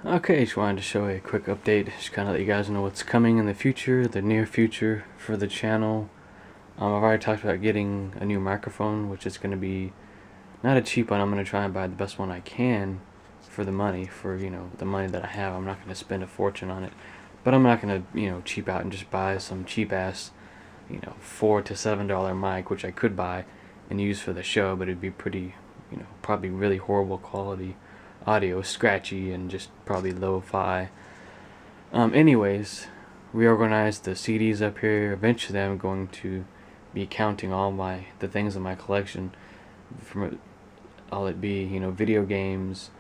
Okay, just wanted to show a quick update, just kind of let you guys know what's coming in the future, the near future for the channel. I've already talked about getting a new microphone, which is going to be not a cheap one. I'm going to try and buy the best one I can for the money, for, the money that I have. I'm not going to spend a fortune on it, but I'm not going to, cheap out and just buy some cheap ass, $4 to $7 mic, which I could buy and use for the show, but it'd be pretty, probably really horrible quality audio, scratchy and just probably lo-fi. Anyways, reorganized the CDs up here. Eventually, I'm going to be counting all the things in my collection, from all it be, video games,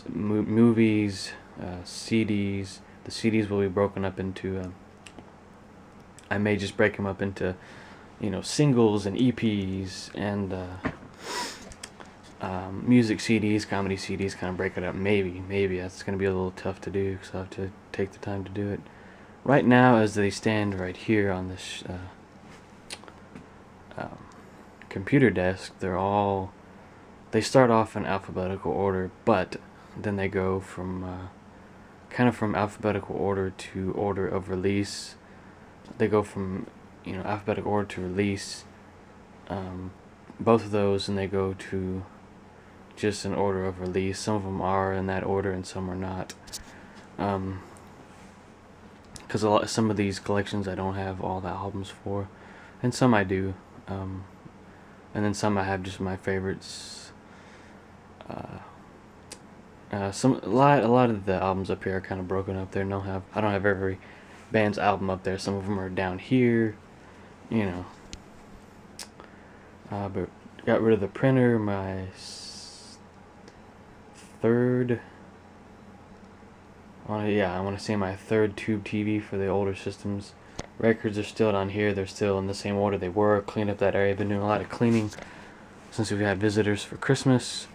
movies, CDs. The CDs will be broken up into. I may just break them up into, singles and EPs and. Music CDs, comedy CDs, kind of break it up. Maybe that's going to be a little tough to do because I have to take the time to do it. Right now, as they stand right here on this computer desk, they start off in alphabetical order, but then they go from kind of from alphabetical order to order of release. They go from alphabetical order to release, both of those, and they go to just an order of release. Some of them are in that order and some are not, because some of these collections I don't have all the albums for, and some I do, and then some I have just my favorites. A lot of the albums up here are kind of broken up. I don't have every band's album up there. Some of them are down here, but got rid of the printer. My third, I want to say my third tube TV for the older systems. Records are still down here. They're still in the same order they were. Cleaned up that area. Been doing a lot of cleaning since we've had visitors for Christmas.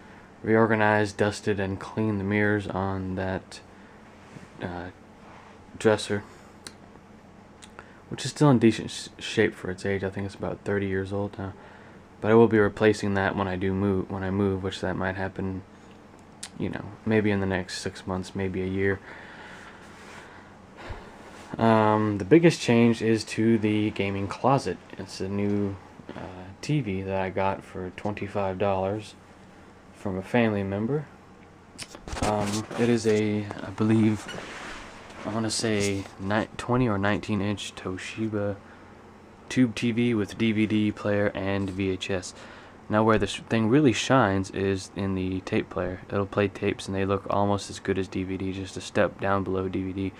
Reorganized, dusted, and cleaned the mirrors on that dresser, which is still in decent shape for its age. I think it's about 30 years old now. But I will be replacing that when I move, which that might happen, maybe in the next 6 months, maybe a year. The biggest change is to the gaming closet. It's a new TV that I got for $25 from a family member. It is I believe, I want to say 20 or 19-inch Toshiba tube TV with DVD player and VHS. Now, where this thing really shines is in the tape player. It'll play tapes and they look almost as good as DVD, just a step down below DVD.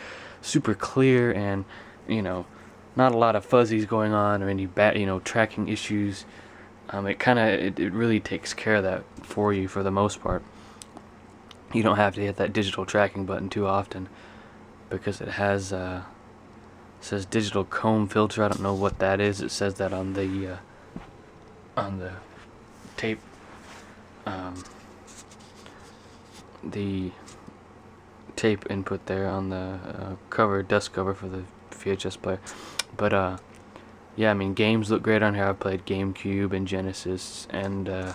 Super clear and, not a lot of fuzzies going on or any bad, tracking issues. It really takes care of that for you for the most part. You don't have to hit that digital tracking button too often because it has says digital comb filter. I don't know what that is. It says that on the tape, the tape input there on the dust cover for the VHS player. But games look great on here. I've played GameCube and Genesis and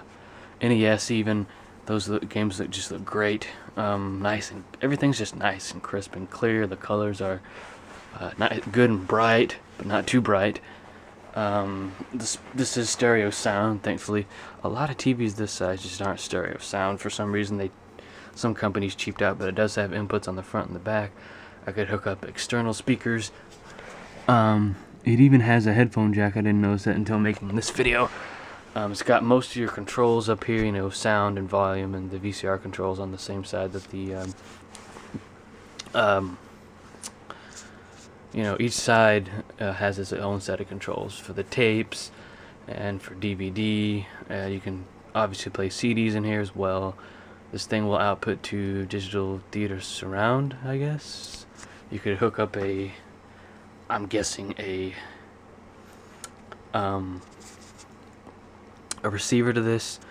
NES even. Those games just look great. Nice, and everything's just nice and crisp and clear. The colors are not good and bright, but not too bright. This is stereo sound, thankfully. A lot of TVs this size just aren't stereo sound. For some reason, some companies cheaped out, but it does have inputs on the front and the back. I could hook up external speakers. It even has a headphone jack. I didn't notice that until making this video. It's got most of your controls up here, sound and volume, and the VCR controls on the same side that the each side has its own set of controls for the tapes and for DVD. You can obviously play CDs in here as well. This thing will output to digital theater surround, I guess. You could hook up I'm guessing a receiver to this,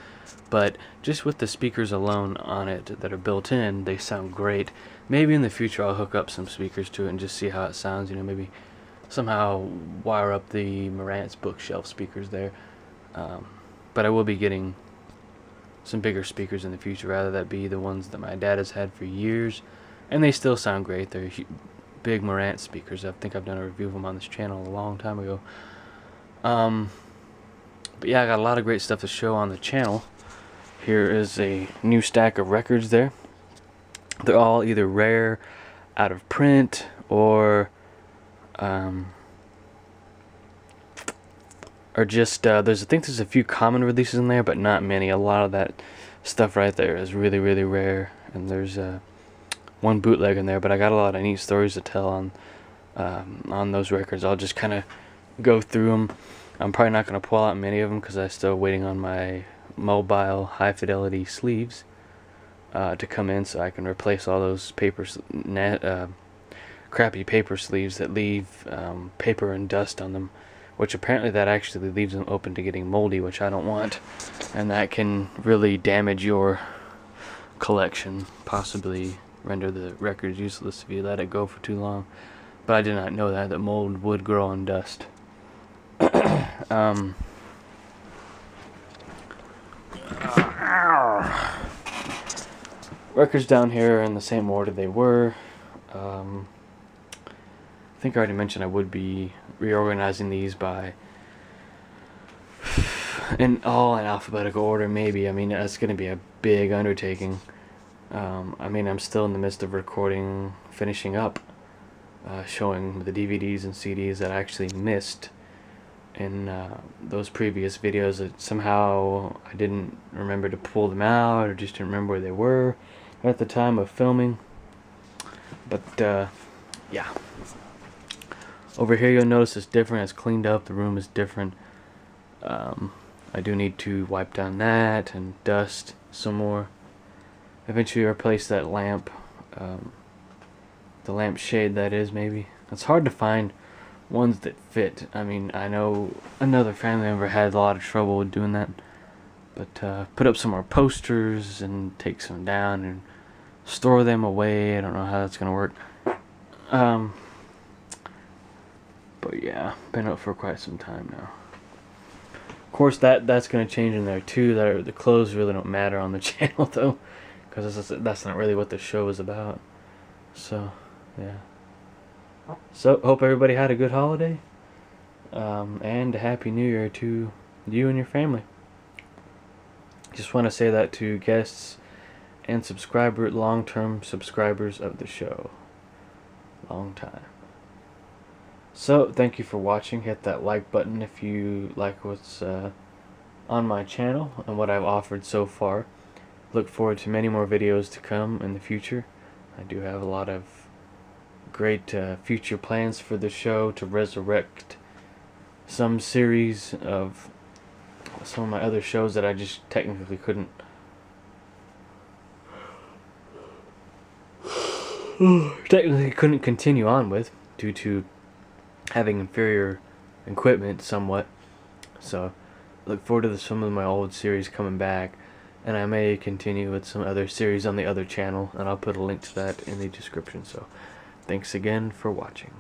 but just with the speakers alone on it that are built in, they sound great. Maybe in the future I'll hook up some speakers to it and just see how it sounds. Maybe somehow wire up the Marantz bookshelf speakers there. But I will be getting some bigger speakers in the future. Rather that be the ones that my dad has had for years. and they still sound great. They're big Marantz speakers. I think I've done a review of them on this channel a long time ago. But yeah, I got a lot of great stuff to show on the channel. Here is a new stack of records there. They're all either rare, out of print, or just I think there's a few common releases in there, but not many. A lot of that stuff right there is really, really rare, and there's one bootleg in there. But I got a lot of neat stories to tell on those records. I'll just kind of go through them. I'm probably not going to pull out many of them because I'm still waiting on my mobile high fidelity sleeves to come in, so I can replace all those crappy paper sleeves that leave paper and dust on them, which apparently that actually leaves them open to getting moldy, which I don't want, and that can really damage your collection, possibly render the records useless if you let it go for too long. But I did not know that mold would grow on dust. Records down here are in the same order they were. I think I already mentioned I would be reorganizing these by in alphabetical order, maybe. I mean, that's going to be a big undertaking. I mean, I'm still in the midst of recording, finishing up, showing the DVDs and CDs that I actually missed in those previous videos. That somehow I didn't remember to pull them out, or just didn't remember where they were at the time of filming. But yeah, over here you'll notice it's different. It's cleaned up. The room is different. I do need to wipe down that and dust some more. Eventually replace that lamp, the lamp shade that is, maybe. It's hard to find ones that fit. I mean, I know another family member had a lot of trouble with doing that, but put up some more posters and take some down and store them away. I don't know how that's gonna work. But yeah, been up for quite some time now. Of course, that's gonna change in there too. The clothes really don't matter on the channel though, because that's not really what the show is about. So yeah. So hope everybody had a good holiday, and a happy New Year to you and your family. Just want to say that to guests and long-term subscribers of the show. Long time. So thank you for watching. Hit that like button if you like what's on my channel and what I've offered so far. Look forward to many more videos to come in the future. I do have a lot of great future plans for the show, to resurrect some series of some of my other shows that I just technically couldn't continue on with due to having inferior equipment somewhat. So look forward to some of my old series coming back, and I may continue with some other series on the other channel, and I'll put a link to that in the description. So thanks again for watching.